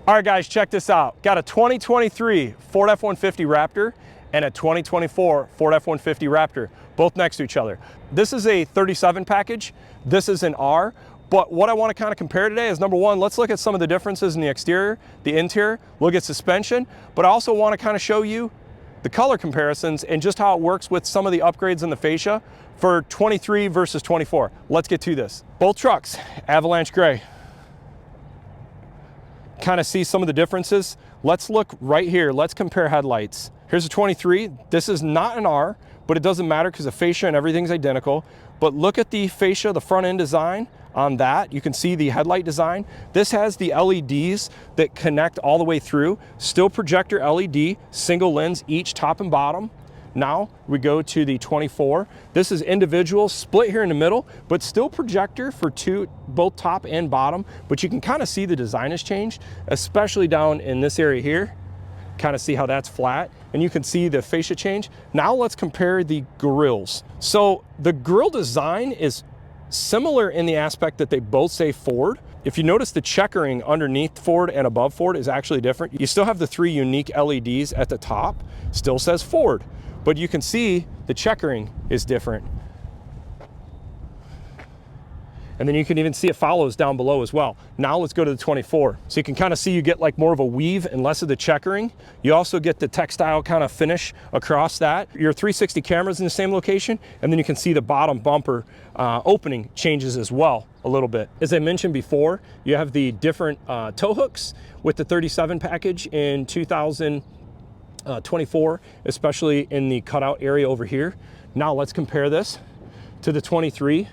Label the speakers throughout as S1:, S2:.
S1: All right, guys, check this out. Got a 2023 Ford F-150 Raptor and a 2024 Ford F-150 Raptor, both next to each other. This is a 37 package. This is an R. But what I want to kind of compare today is, number one, let's look at some of the differences in the exterior, the interior, look at suspension, but I also want to kind of show you the color comparisons and just how it works with some of the upgrades in the fascia for 23 versus 24. Let's get to this. Both trucks, Avalanche Gray. Kind of see some of the differences. Let's look right here. Let's compare headlights. Here's a 23. This is not an R, but it doesn't matter because the fascia and everything's identical. But look at the fascia, the front end design on that. You can see the headlight design. This has the LEDs that connect all the way through. Still projector LED, single lens, each top and bottom. Now we go to the 24. This is individual, split here in the middle, but still projector for both top and bottom. But you can kind of see the design has changed, especially down in this area here. Kind of see how that's flat, and you can see the fascia change. Now let's compare the grills. So the grill design is similar in the aspect that they both say Ford. If you notice, the checkering underneath Ford and above Ford is actually different. You still have the 3 unique LEDs at the top, still says Ford, but you can see the checkering is different. And then you can even see it follows down below as well. Now let's go to the 24. So you can kind of see you get like more of a weave and less of the checkering. You also get the textile kind of finish across that. Your 360 cameras in the same location, and then you can see the bottom bumper opening changes as well a little bit. As I mentioned before, you have the different tow hooks with the 37 package in 2024, especially in the cutout area over here. Now let's compare this to the 23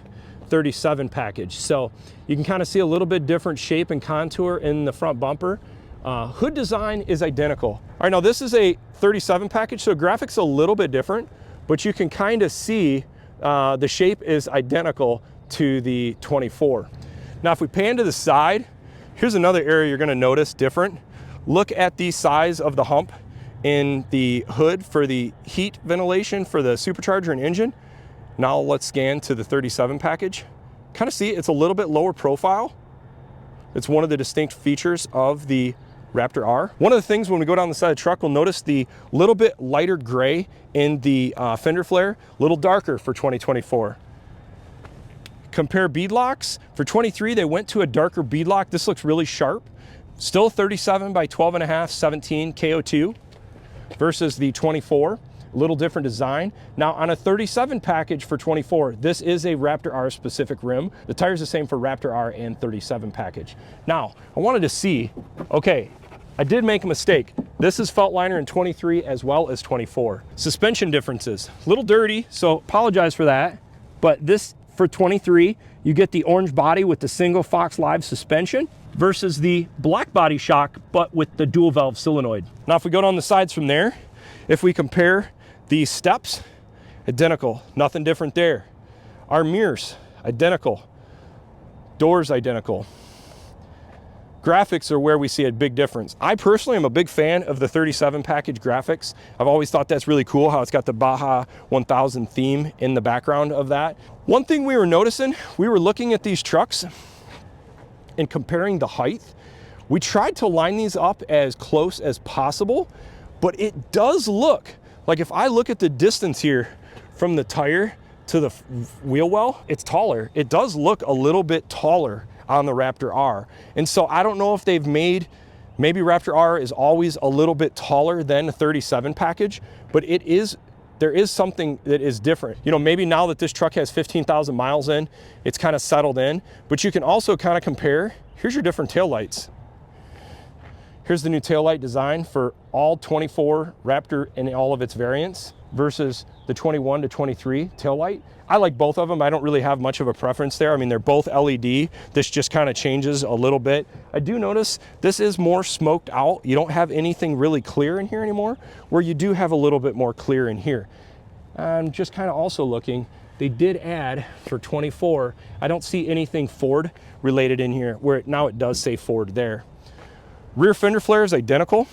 S1: 37 package. So you can kind of see a little bit different shape and contour in the front bumper. Hood design is identical. All right, now this is a 37 package, so graphics a little bit different, but you can kind of see the shape is identical to the 24. Now if we pan to the side, here's another area you're going to notice different. Look at the size of the hump in the hood for the heat ventilation for the supercharger and engine. Now let's scan to the 37 package. Kind of see it's a little bit lower profile. It's one of the distinct features of the Raptor R. One of the things when we go down the side of the truck, we'll notice the little bit lighter gray in the fender flare, a little darker for 2024. Compare bead locks. For 23, they went to a darker bead lock. This looks really sharp. Still 37 by 12.5, 17 KO2 versus the 24. Little different design. Now on a 37 package for 24, this is a Raptor R specific rim. The tire's the same for Raptor R and 37 package. Now, I wanted to see, okay, I did make a mistake. This is felt liner in 23 as well as 24. Suspension differences, a little dirty, so apologize for that. But this for 23, you get the orange body with the single Fox Live suspension versus the black body shock, but with the dual valve solenoid. Now, if we go down the sides from there, if we compare these steps, identical, nothing different there. Our mirrors, identical. Doors, identical. Graphics are where we see a big difference. I personally am a big fan of the 37 package graphics. I've always thought that's really cool how it's got the Baja 1000 theme in the background of that. One thing we were noticing, we were looking at these trucks and comparing the height. We tried to line these up as close as possible, but it does look like, if I look at the distance here from the tire to the wheel well, it's taller. It does look a little bit taller on the Raptor R. And so I don't know if they've maybe Raptor R is always a little bit taller than a 37 package, but there is something that is different. You know, maybe now that this truck has 15,000 miles in, it's kind of settled in, but you can also kind of compare. Here's your different taillights. Here's the new taillight design for all 24 Raptor and all of its variants versus the 21 to 23 taillight. I like both of them. I don't really have much of a preference there. I mean, they're both LED. This just kind of changes a little bit. I do notice this is more smoked out. You don't have anything really clear in here anymore, where you do have a little bit more clear in here. I'm just kind of also looking, they did add for 24, I don't see anything Ford related in here, where now it does say Ford there. Rear fender flare is identical.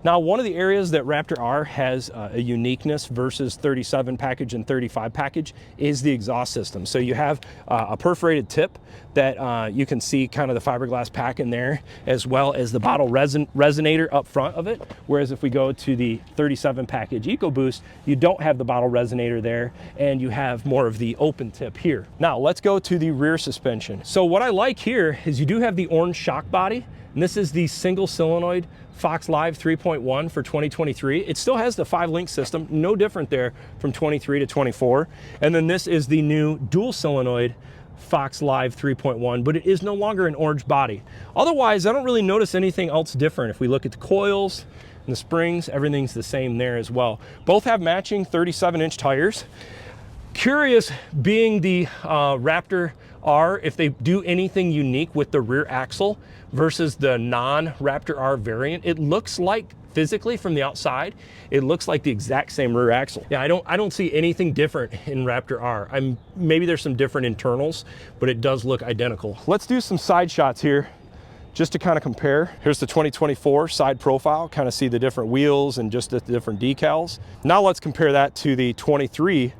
S1: Now, one of the areas that Raptor R has a uniqueness versus 37 package and 35 package is the exhaust system. So you have a perforated tip that you can see kind of the fiberglass pack in there, as well as the bottle resonator up front of it. Whereas if we go to the 37 package EcoBoost, you don't have the bottle resonator there, and you have more of the open tip here. Now, let's go to the rear suspension. So what I like here is you do have the orange shock body, and this is the single solenoid Fox Live 3.1 for 2023. It still has the 5-link system, no different there from 23 to 24. And then this is the new dual solenoid Fox Live 3.1, but it is no longer an orange body. Otherwise, I don't really notice anything else different. If we look at the coils and the springs, everything's the same there as well. Both have matching 37-inch tires. Curious, being the Raptor R, if they do anything unique with the rear axle versus the non-Raptor R variant. It looks like, physically from the outside, it looks like the exact same rear axle. Yeah, I don't see anything different in Raptor R. Maybe there's some different internals, but it does look identical. Let's do some side shots here just to kind of compare. Here's the 2024 side profile, kind of see the different wheels and just the different decals. Now let's compare that to the 23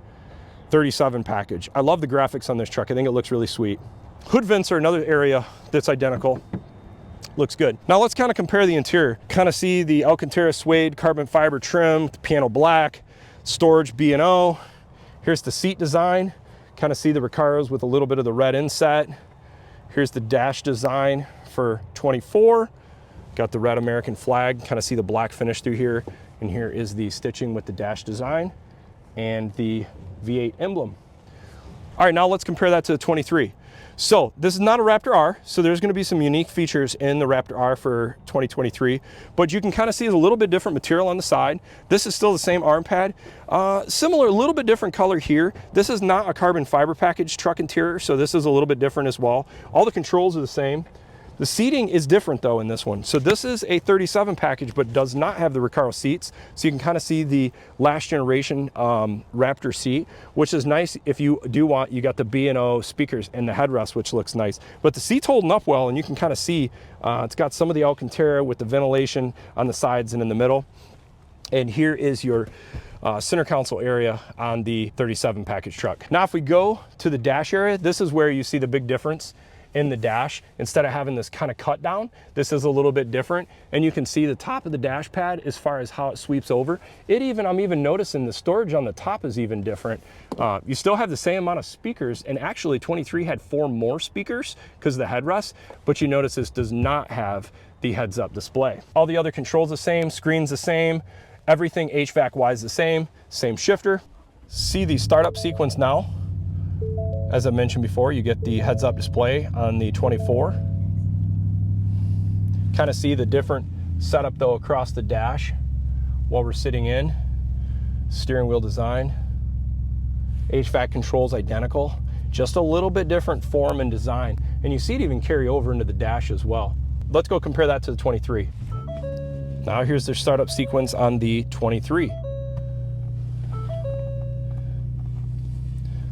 S1: 37 package. I love the graphics on this truck. I think it looks really sweet. Hood vents are another area that's identical. Looks good. Now let's kind of compare the interior. Kind of see the Alcantara suede carbon fiber trim, piano black, storage B&O. Here's the seat design. Kind of see the Recaros with a little bit of the red inset. Here's the dash design for 24. Got the red American flag. Kind of see the black finish through here. And here is the stitching with the dash design and the V8 emblem. All right, now let's compare that to the 23. So this is not a Raptor R, so there's going to be some unique features in the Raptor R for 2023, but you can kind of see a little bit different material on the side. This is still the same arm pad. Similar, a little bit different color here. This is not a carbon fiber package truck interior, so this is a little bit different as well. All the controls are the same. The seating is different though in this one. So this is a 37 package, but does not have the Recaro seats. So you can kind of see the last generation Raptor seat, which is nice. If you do want, you got the B&O speakers and the headrest, which looks nice. But the seat's holding up well, and you can kind of see it's got some of the Alcantara with the ventilation on the sides and in the middle. And here is your center console area on the 37 package truck. Now, if we go to the dash area, this is where you see the big difference in the dash. Instead of having this kind of cut down, this is a little bit different, and you can see the top of the dash pad as far as how it sweeps over. I'm even noticing the storage on the top is even different. You still have the same amount of speakers, and actually 23 had 4 more speakers because of the headrest, but you notice this does not have the heads-up display. All the other controls the same, screens the same, everything HVAC wise the same shifter. See the startup sequence now. As I mentioned before, you get the heads-up display on the 24. Kind of see the different setup though across the dash while we're sitting in. Steering wheel design. HVAC controls identical, just a little bit different form and design. And you see it even carry over into the dash as well. Let's go compare that to the 23. Now here's their startup sequence on the 23.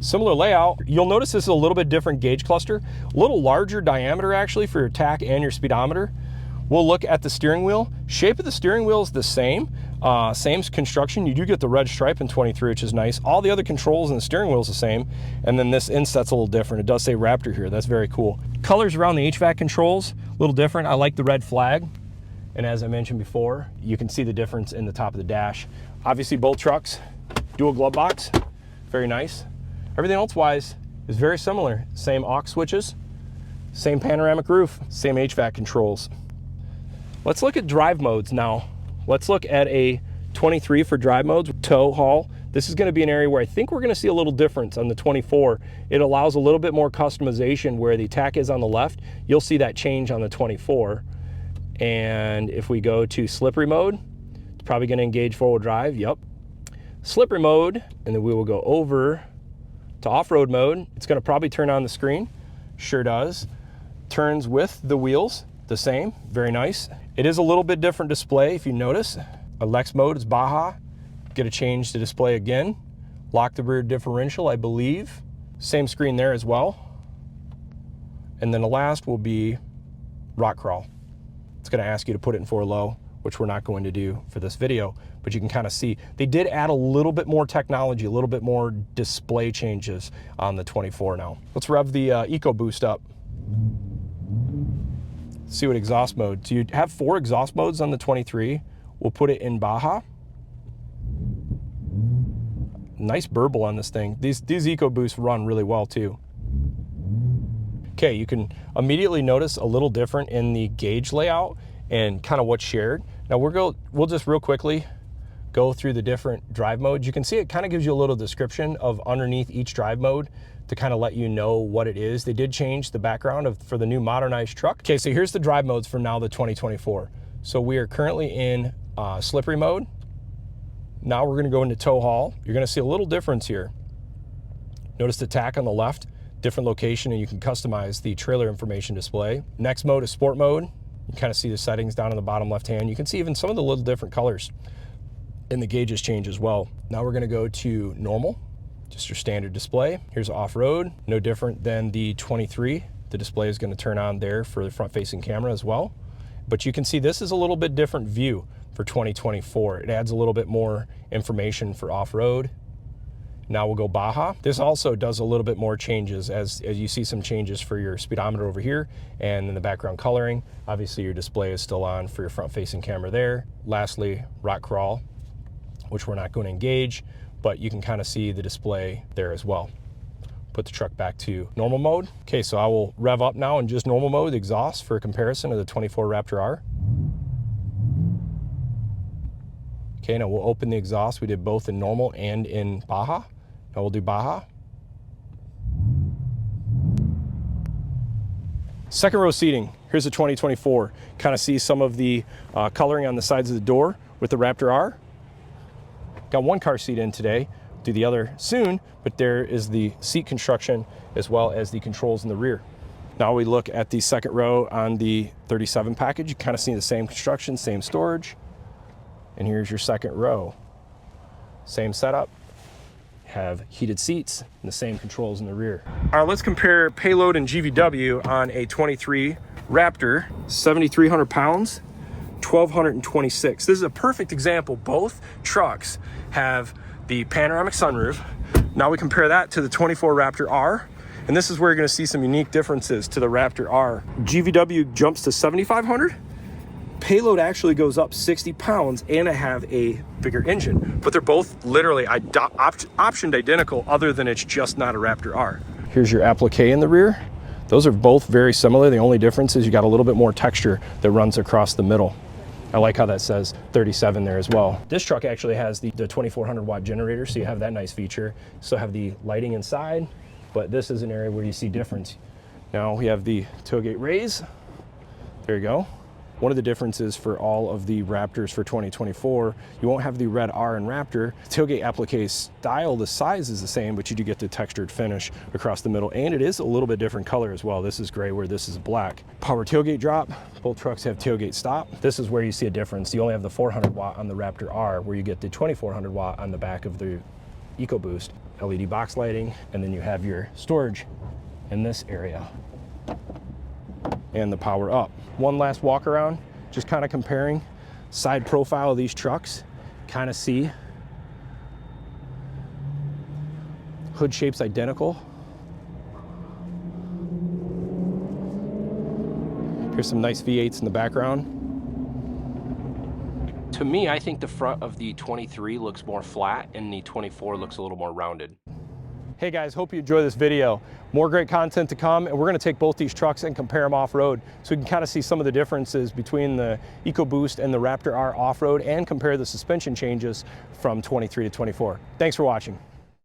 S1: Similar layout. You'll notice this is a little bit different gauge cluster, a little larger diameter actually for your tach and your speedometer. We'll look at the steering wheel. Shape of the steering wheel is the same, same construction. You do get the red stripe in 23, which is nice. All the other controls in the steering wheel is the same, and then this inset's a little different. It does say Raptor here. That's very cool. Colors around the HVAC controls, a little different. I like the red flag, and as I mentioned before, you can see the difference in the top of the dash. Obviously, both trucks, dual glove box, very nice. Everything else wise is very similar. Same aux switches, same panoramic roof, same HVAC controls. Let's look at drive modes now. Let's look at a 23 for drive modes, tow, haul. This is going to be an area where I think we're going to see a little difference on the 24. It allows a little bit more customization where the tach is on the left. You'll see that change on the 24. And if we go to slippery mode, it's probably going to engage four-wheel drive. Yep. Slippery mode, and then we will go over to off-road mode. It's going to probably turn on the screen. Sure does. Turns with the wheels, the same. Very nice. It is a little bit different display if you notice. Lex mode is Baja. Get to change the display again. Lock the rear differential, I believe. Same screen there as well. And then the last will be rock crawl. It's going to ask you to put it in 4 low which we're not going to do for this video, but you can kind of see they did add a little bit more technology, a little bit more display changes on the 24 now. Let's rev the EcoBoost up. See what exhaust mode. So you have 4 exhaust modes on the 23. We'll put it in Baja. Nice burble on this thing. These EcoBoosts run really well too. Okay, you can immediately notice a little different in the gauge layout and kind of what's shared. Now we'll just real quickly go through the different drive modes. You can see it kind of gives you a little description of underneath each drive mode to kind of let you know what it is. They did change the background for the new modernized truck. Okay, so here's the drive modes for now the 2024. So we are currently in slippery mode. Now we're gonna go into tow haul. You're gonna see a little difference here. Notice the tack on the left, different location, and you can customize the trailer information display. Next mode is sport mode. You kind of see the settings down in the bottom left hand. You can see even some of the little different colors, and the gauges change as well. Now we're gonna go to normal, just your standard display. Here's off-road, no different than the 23. The display is gonna turn on there for the front-facing camera as well. But you can see this is a little bit different view for 2024. It adds a little bit more information for off-road. Now we'll go Baja. This also does a little bit more changes as you see some changes for your speedometer over here and in the background coloring. Obviously your display is still on for your front-facing camera there. Lastly, rock crawl, which we're not going to engage, but you can kind of see the display there as well. Put the truck back to normal mode. Okay, so I will rev up now in just normal mode, the exhaust, for a comparison of the 24 Raptor R. Okay, now we'll open the exhaust. We did both in normal and in Baja. Now we'll do Baja. Second row seating. Here's the 2024. Kind of see some of the coloring on the sides of the door with the Raptor R. Got one car seat in today. Do the other soon, but there is the seat construction as well as the controls in the rear. Now we look at the second row on the 37 package. You kind of see the same construction, same storage. And here's your second row. Same setup. Have heated seats and the same controls in the rear. All right, let's compare payload and GVW on a 23 Raptor, 7,300 pounds, 1,226. This is a perfect example. Both trucks have the panoramic sunroof. Now we compare that to the 24 Raptor R, and this is where you're gonna see some unique differences to the Raptor R. GVW jumps to 7,500. Payload actually goes up 60 pounds and I have a bigger engine, but they're both literally optioned identical, other than it's just not a Raptor R. Here's your applique in the rear. Those are both very similar. The only difference is you got a little bit more texture that runs across the middle. I like how that says 37 there as well. This truck actually has the 2,400 watt generator, so you have that nice feature. Still have the lighting inside, but this is an area where you see difference. Now we have the tailgate raise. There you go. One of the differences for all of the Raptors for 2024, you won't have the red R in Raptor. Tailgate applique style, the size is the same, but you do get the textured finish across the middle, and it is a little bit different color as well. This is gray where this is black. Power tailgate drop. Both trucks have tailgate stop. This is where you see a difference. You only have the 400 watt on the Raptor R, where you get the 2,400 watt on the back of the EcoBoost. LED box lighting, and then you have your storage in this area. And the power up. One last walk around, just kind of comparing side profile of these trucks. Kind of see hood shape's identical. Here's some nice V8s in the background. To me, I think the front of the 23 looks more flat and the 24 looks a little more rounded. Hey guys, hope you enjoy this video. More great content to come, and we're gonna take both these trucks and compare them off-road so we can kind of see some of the differences between the EcoBoost and the Raptor R off-road and compare the suspension changes from 23 to 24. Thanks for watching.